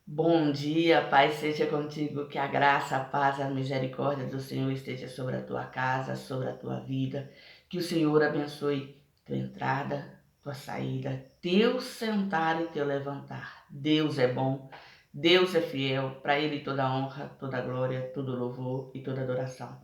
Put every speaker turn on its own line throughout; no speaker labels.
Bom dia, Pai, seja contigo, que a graça, a paz, a misericórdia do Senhor esteja sobre a tua casa, sobre a tua vida, que o Senhor abençoe tua entrada, tua saída, teu sentar e teu levantar. Deus é bom, Deus é fiel, para Ele toda honra, toda glória, todo louvor e toda adoração,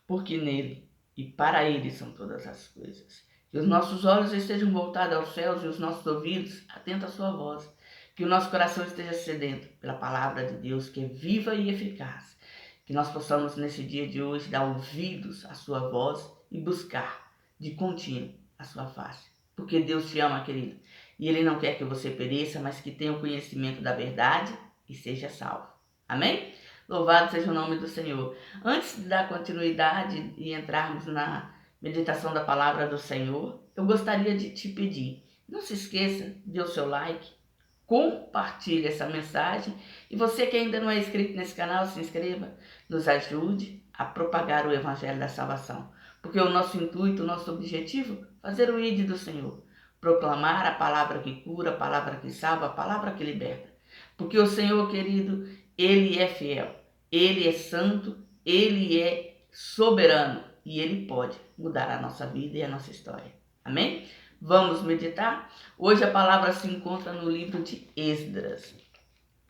porque nele e para Ele são todas as coisas. Que os nossos olhos estejam voltados aos céus e os nossos ouvidos atentos à sua voz. Que o nosso coração esteja sedento pela palavra de Deus, que é viva e eficaz. Que nós possamos, nesse dia de hoje, dar ouvidos à sua voz e buscar de contínuo a sua face. Porque Deus te ama, querido. E Ele não quer que você pereça, mas que tenha o conhecimento da verdade e seja salvo. Amém? Louvado seja o nome do Senhor. Antes de dar continuidade e entrarmos na meditação da palavra do Senhor, eu gostaria de te pedir, não se esqueça, dê o seu like, compartilhe essa mensagem e você que ainda não é inscrito nesse canal, se inscreva, nos ajude a propagar o Evangelho da Salvação, porque o nosso intuito, o nosso objetivo, fazer o ID do Senhor, proclamar a palavra que cura, a palavra que salva, a palavra que liberta, porque o Senhor, querido, Ele é fiel, Ele é santo, Ele é soberano e Ele pode mudar a nossa vida e a nossa história. Amém? Vamos meditar? Hoje a palavra se encontra no livro de Esdras,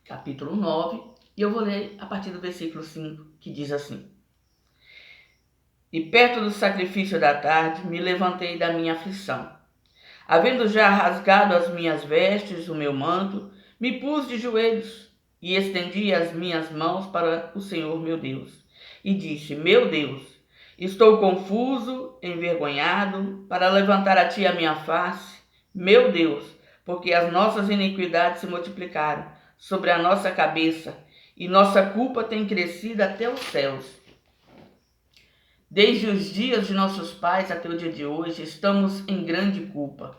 capítulo 9, e eu vou ler a partir do versículo 5, que diz assim: E perto do sacrifício da tarde me levantei da minha aflição. Havendo já rasgado as minhas vestes, o meu manto, me pus de joelhos e estendi as minhas mãos para o Senhor meu Deus. E disse: Meu Deus, estou confuso, envergonhado, para levantar a ti a minha face. Meu Deus, porque as nossas iniquidades se multiplicaram sobre a nossa cabeça, e nossa culpa tem crescido até os céus. Desde os dias de nossos pais até o dia de hoje, estamos em grande culpa.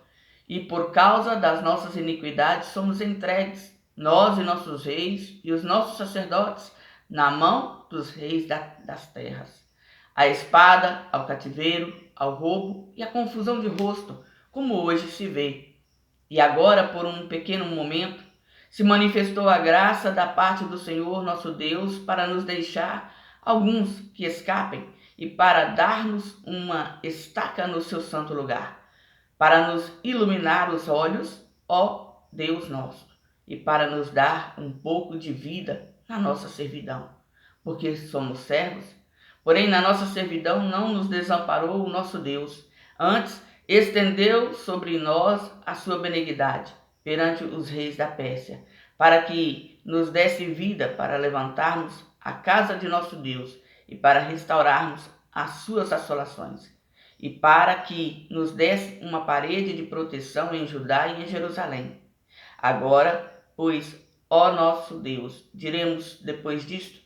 E por causa das nossas iniquidades somos entregues, nós e nossos reis e os nossos sacerdotes, na mão dos reis das terras. À espada, ao cativeiro, ao roubo e à confusão de rosto, como hoje se vê. E agora, por um pequeno momento, se manifestou a graça da parte do Senhor nosso Deus para nos deixar alguns que escapem e para dar-nos uma estaca no seu santo lugar, para nos iluminar os olhos, ó Deus nosso, e para nos dar um pouco de vida na nossa servidão, porque somos servos. Porém, na nossa servidão não nos desamparou o nosso Deus, antes estendeu sobre nós a sua benignidade perante os reis da Pérsia, para que nos desse vida para levantarmos a casa de nosso Deus e para restaurarmos as suas assolações, e para que nos desse uma parede de proteção em Judá e em Jerusalém. Agora, pois, ó nosso Deus, diremos depois disto: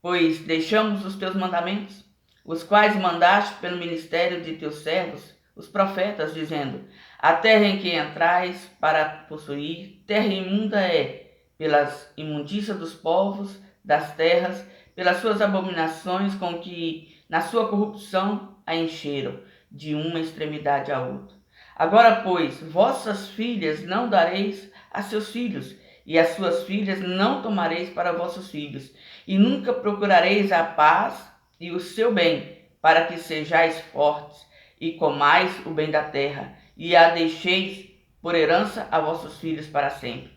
pois deixamos os teus mandamentos, os quais mandaste pelo ministério de teus servos, os profetas, dizendo: a terra em que entrais para possuir, terra imunda é, pelas imundícias dos povos, das terras, pelas suas abominações com que, na sua corrupção, a encheram, de uma extremidade à outra. Agora, pois, vossas filhas não dareis a seus filhos, e as suas filhas não tomareis para vossos filhos, e nunca procurareis a paz e o seu bem, para que sejais fortes, e comais o bem da terra, e a deixeis por herança a vossos filhos para sempre.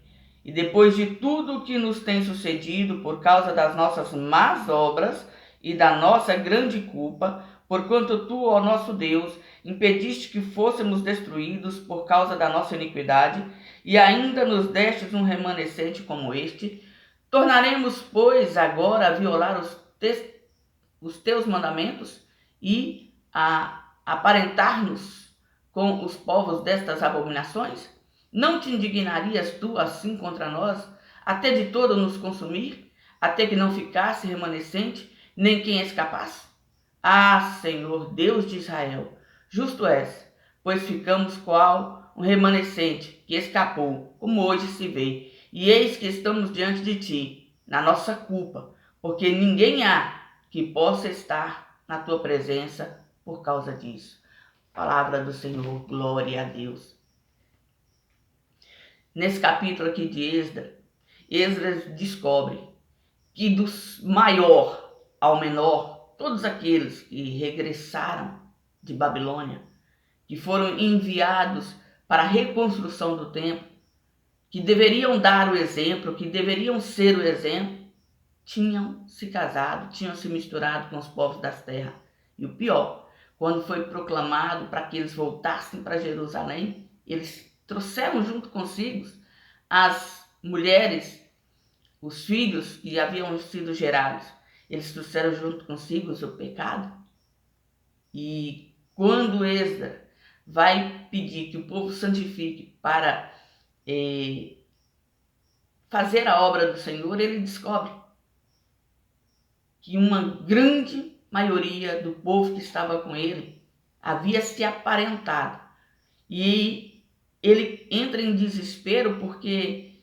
E depois de tudo o que nos tem sucedido por causa das nossas más obras e da nossa grande culpa, porquanto tu, ó nosso Deus, impediste que fôssemos destruídos por causa da nossa iniquidade, e ainda nos destes um remanescente como este, tornaremos, pois, agora a violar os teus mandamentos e a aparentar-nos com os povos destas abominações? Não te indignarias tu assim contra nós, até de todo nos consumir, até que não ficasse remanescente, nem quem escapasse? Ah, Senhor, Deus de Israel, justo és, pois ficamos qual um remanescente que escapou, como hoje se vê, e eis que estamos diante de ti, na nossa culpa, porque ninguém há que possa estar na tua presença por causa disso. Palavra do Senhor, glória a Deus. Nesse capítulo aqui de Esdras, Esdras descobre que do maior ao menor, todos aqueles que regressaram de Babilônia, que foram enviados para a reconstrução do templo, que deveriam dar o exemplo, que deveriam ser o exemplo, tinham se casado, tinham se misturado com os povos das terras. E o pior, quando foi proclamado para que eles voltassem para Jerusalém, eles trouxeram junto consigo as mulheres, os filhos que haviam sido gerados. Eles trouxeram junto consigo o seu pecado. E quando Esdras vai pedir que o povo santifique para fazer a obra do Senhor, ele descobre que uma grande maioria do povo que estava com ele havia se aparentado. E ele entra em desespero porque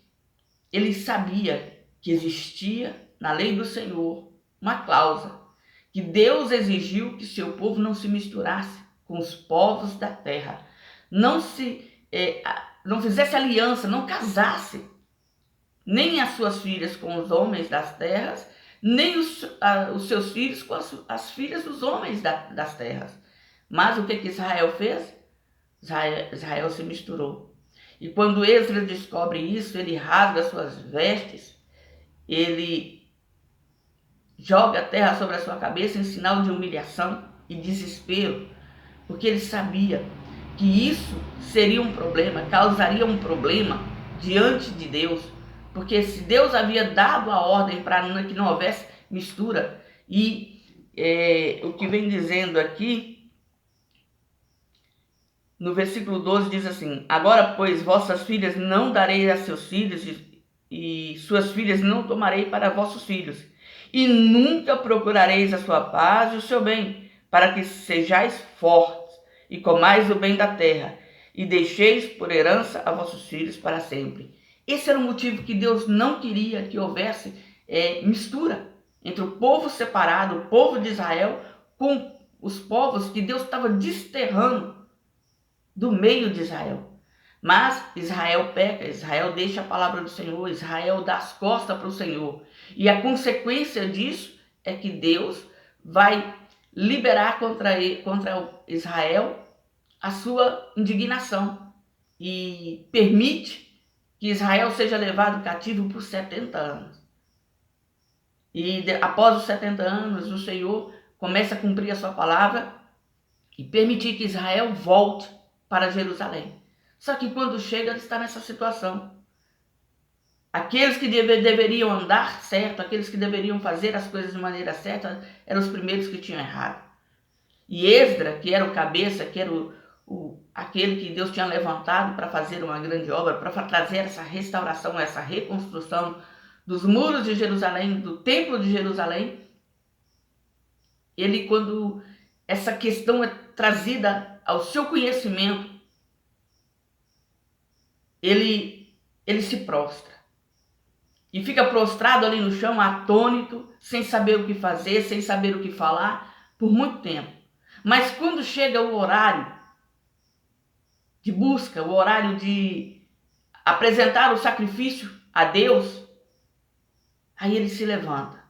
ele sabia que existia na lei do Senhor uma cláusula que Deus exigiu que seu povo não se misturasse com os povos da terra, não fizesse aliança, não casasse nem as suas filhas com os homens das terras, nem os seus filhos com as filhas dos homens das terras. Mas o que Israel fez? Israel se misturou. E quando Esdras descobre isso, ele rasga suas vestes, ele joga a terra sobre a sua cabeça em sinal de humilhação e desespero, porque ele sabia que isso seria um problema, causaria um problema diante de Deus, porque se Deus havia dado a ordem para que não houvesse mistura, e o que vem dizendo aqui, no versículo 12 diz assim: agora, pois, vossas filhas não darei a seus filhos, e suas filhas não tomarei para vossos filhos, e nunca procurareis a sua paz e o seu bem, para que sejais fortes, e comais o bem da terra, e deixeis por herança a vossos filhos para sempre. Esse era o motivo que Deus não queria que houvesse mistura entre o povo separado, o povo de Israel, com os povos que Deus estava desterrando do meio de Israel. Mas Israel peca, Israel deixa a palavra do Senhor, Israel dá as costas para o Senhor. E a consequência disso é que Deus vai liberar contra Israel a sua indignação e permite que Israel seja levado cativo por 70 anos. E após os 70 anos, o Senhor começa a cumprir a sua palavra e permitir que Israel volte para Jerusalém. Só que quando chega, ele está nessa situação. Aqueles que deveriam andar certo, aqueles que deveriam fazer as coisas de maneira certa, eram os primeiros que tinham errado. E Esdras, que era o cabeça, que era aquele que Deus tinha levantado para fazer uma grande obra, para trazer essa restauração, essa reconstrução dos muros de Jerusalém, do templo de Jerusalém, ele, quando essa questão é trazida ao seu conhecimento, ele se prostra. E fica prostrado ali no chão, atônito, sem saber o que fazer, sem saber o que falar, por muito tempo. Mas quando chega o horário de busca, o horário de apresentar o sacrifício a Deus, aí ele se levanta.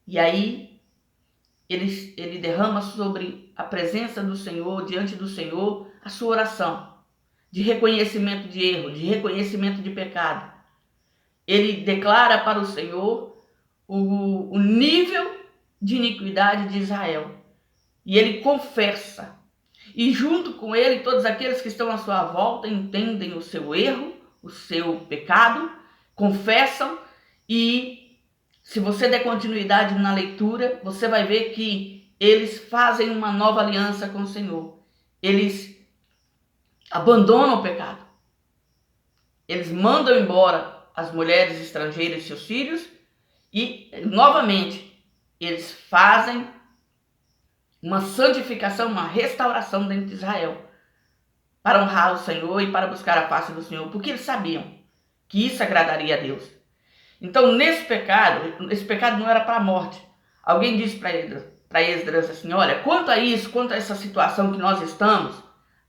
E aí ele derrama sobre a presença do Senhor, diante do Senhor, a sua oração de reconhecimento de erro, de reconhecimento de pecado. Ele declara para o Senhor o nível de iniquidade de Israel. E ele confessa. E junto com ele, todos aqueles que estão à sua volta entendem o seu erro, o seu pecado, confessam. E se você der continuidade na leitura, você vai ver que eles fazem uma nova aliança com o Senhor. Eles abandonam o pecado. Eles mandam embora as mulheres estrangeiras e seus filhos, e novamente eles fazem uma santificação, uma restauração dentro de Israel, para honrar o Senhor e para buscar a face do Senhor, porque eles sabiam que isso agradaria a Deus. Então, esse pecado não era para a morte. Alguém disse para Esdras assim: olha, quanto a isso, quanto a essa situação que nós estamos,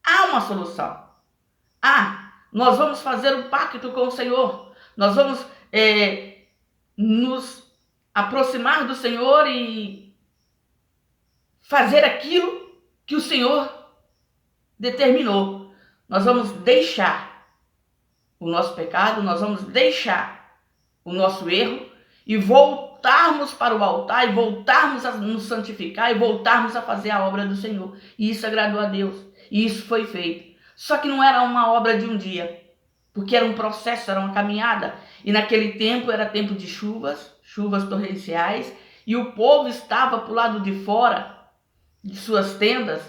há uma solução. Nós vamos fazer um pacto com o Senhor. Nós vamos nos aproximar do Senhor e fazer aquilo que o Senhor determinou. Nós vamos deixar o nosso pecado, nós vamos deixar o nosso erro e voltarmos para o altar e voltarmos a nos santificar e voltarmos a fazer a obra do Senhor. E isso agradou a Deus. E isso foi feito. Só que não era uma obra de um dia, porque era um processo, era uma caminhada. E naquele tempo era tempo de chuvas torrenciais, e o povo estava para o lado de fora de suas tendas,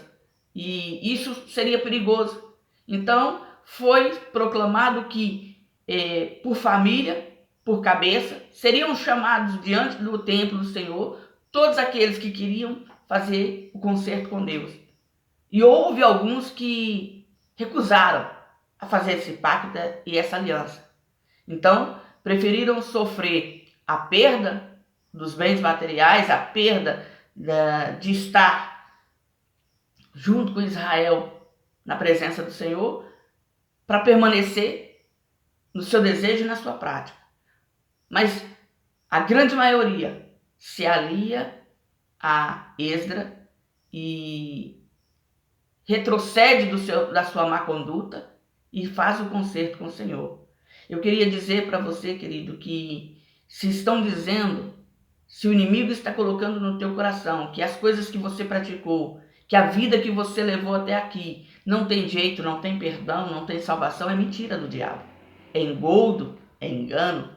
e isso seria perigoso. Então foi proclamado que por família, por cabeça, seriam chamados diante do templo do Senhor todos aqueles que queriam fazer o concerto com Deus. E houve alguns que recusaram a fazer esse pacto e essa aliança. Então, preferiram sofrer a perda dos bens materiais, a perda de estar junto com Israel na presença do Senhor, para permanecer no seu desejo e na sua prática. Mas a grande maioria se alia a Esdras e retrocede da sua má conduta e faz o concerto com o Senhor. Eu queria dizer para você, querido, que se estão dizendo, se o inimigo está colocando no teu coração que as coisas que você praticou, que a vida que você levou até aqui não tem jeito, não tem perdão, não tem salvação, é mentira do diabo. É engodo, é engano.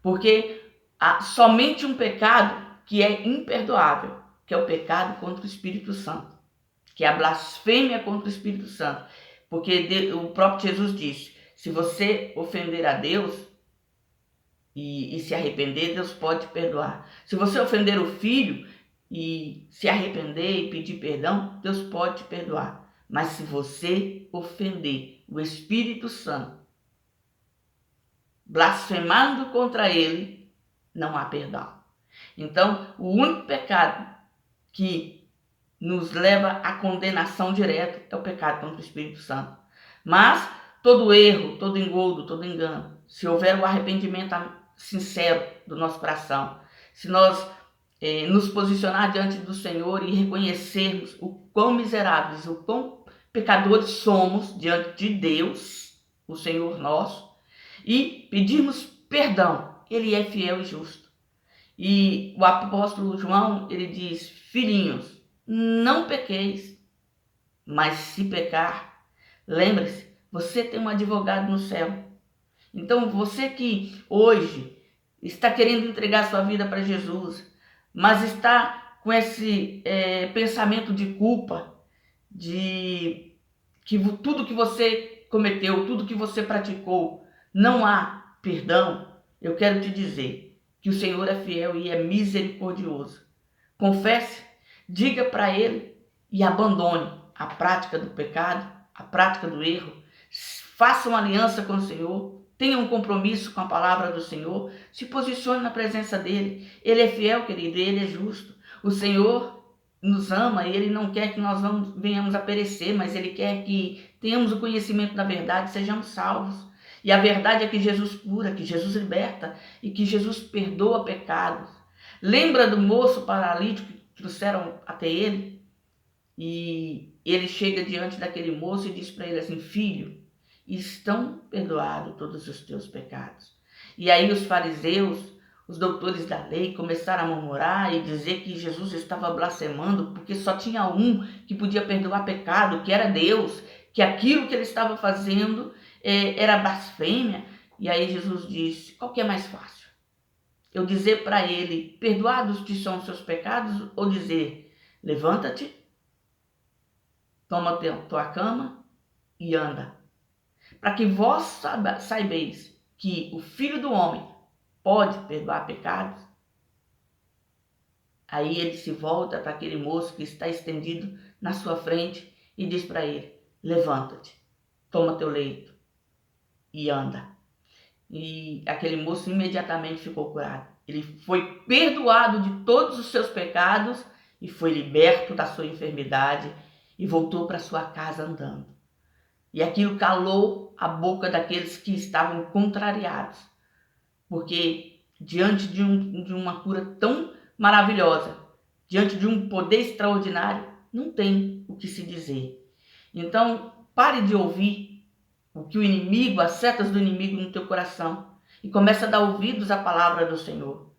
Porque há somente um pecado que é imperdoável, que é o pecado contra o Espírito Santo, que é a blasfêmia contra o Espírito Santo. Porque o próprio Jesus disse, se você ofender a Deus e se arrepender, Deus pode perdoar. Se você ofender o Filho e se arrepender e pedir perdão, Deus pode te perdoar. Mas se você ofender o Espírito Santo, blasfemando contra ele, não há perdão. Então, o único pecado que nos leva à condenação direta é o pecado contra o Espírito Santo. Mas todo erro, todo engodo, todo engano, se houver o arrependimento sincero do nosso coração, se nós nos posicionar diante do Senhor e reconhecermos o quão miseráveis, o quão pecadores somos diante de Deus, o Senhor nosso, e pedirmos perdão, Ele é fiel e justo. E o apóstolo João, ele diz, filhinhos, não pequeis, mas se pecar, lembre-se, você tem um advogado no céu. Então você que hoje está querendo entregar sua vida para Jesus, mas está com esse pensamento de culpa, de que tudo que você cometeu, tudo que você praticou, não há perdão, eu quero te dizer que o Senhor é fiel e é misericordioso. Confesse, diga para Ele e abandone a prática do pecado, a prática do erro. Faça uma aliança com o Senhor, tenha um compromisso com a palavra do Senhor, se posicione na presença dEle. Ele é fiel, querido, Ele é justo. O Senhor nos ama e Ele não quer que nós venhamos a perecer, mas Ele quer que tenhamos o conhecimento da verdade, sejamos salvos. E a verdade é que Jesus cura, que Jesus liberta e que Jesus perdoa pecados. Lembra do moço paralítico que trouxeram até ele? E ele chega diante daquele moço e diz para ele assim, filho, estão perdoados todos os teus pecados. E aí os fariseus, os doutores da lei, começaram a murmurar e dizer que Jesus estava blasfemando porque só tinha um que podia perdoar pecado, que era Deus, que aquilo que ele estava fazendo era blasfêmia. E aí Jesus disse, qual que é mais fácil? Eu dizer para ele, perdoados te são os seus pecados, ou dizer, levanta-te, toma tua cama e anda. Para que vós saibeis que o Filho do Homem pode perdoar pecados. Aí ele se volta para aquele moço que está estendido na sua frente e diz para ele, levanta-te, toma teu leito e anda. E aquele moço imediatamente ficou curado. Ele foi perdoado de todos os seus pecados e foi liberto da sua enfermidade e voltou para sua casa andando. E aquilo calou a boca daqueles que estavam contrariados. porque diante de uma cura tão maravilhosa, diante de um poder extraordinário, não tem o que se dizer. Então, pare de ouvir o que o inimigo, as setas do inimigo no teu coração, e comece a dar ouvidos à palavra do Senhor.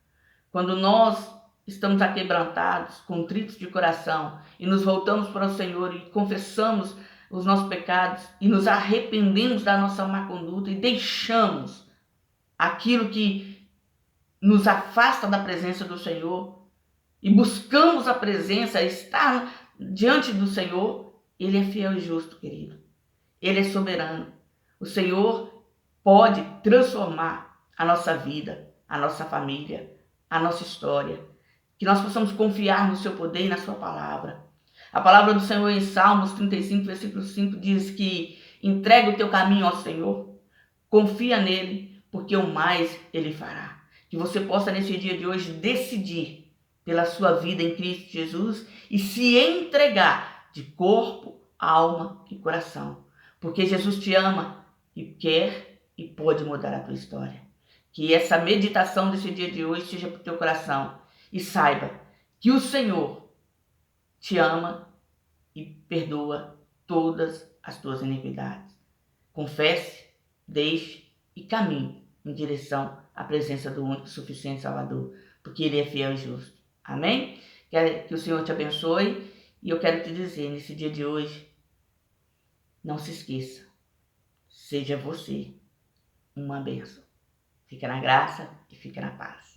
Quando nós estamos aquebrantados, contritos de coração, e nos voltamos para o Senhor e confessamos os nossos pecados e nos arrependemos da nossa má conduta e deixamos aquilo que nos afasta da presença do Senhor e buscamos a presença, estar diante do Senhor, Ele é fiel e justo, querido. Ele é soberano. O Senhor pode transformar a nossa vida, a nossa família, a nossa história. Que nós possamos confiar no seu poder e na sua palavra. A palavra do Senhor em Salmos 35, versículo 5 diz que entrega o teu caminho ao Senhor, confia nele, porque o mais ele fará. Que você possa nesse dia de hoje decidir pela sua vida em Cristo Jesus e se entregar de corpo, alma e coração. Porque Jesus te ama e quer e pode mudar a tua história. Que essa meditação desse dia de hoje seja para o teu coração. E saiba que o Senhor te ama e perdoa todas as tuas iniquidades. Confesse, deixe e caminhe em direção à presença do único e suficiente Salvador, porque Ele é fiel e justo. Amém? Quero que o Senhor te abençoe e eu quero te dizer nesse dia de hoje, não se esqueça, seja você uma bênção. Fica na graça e fica na paz.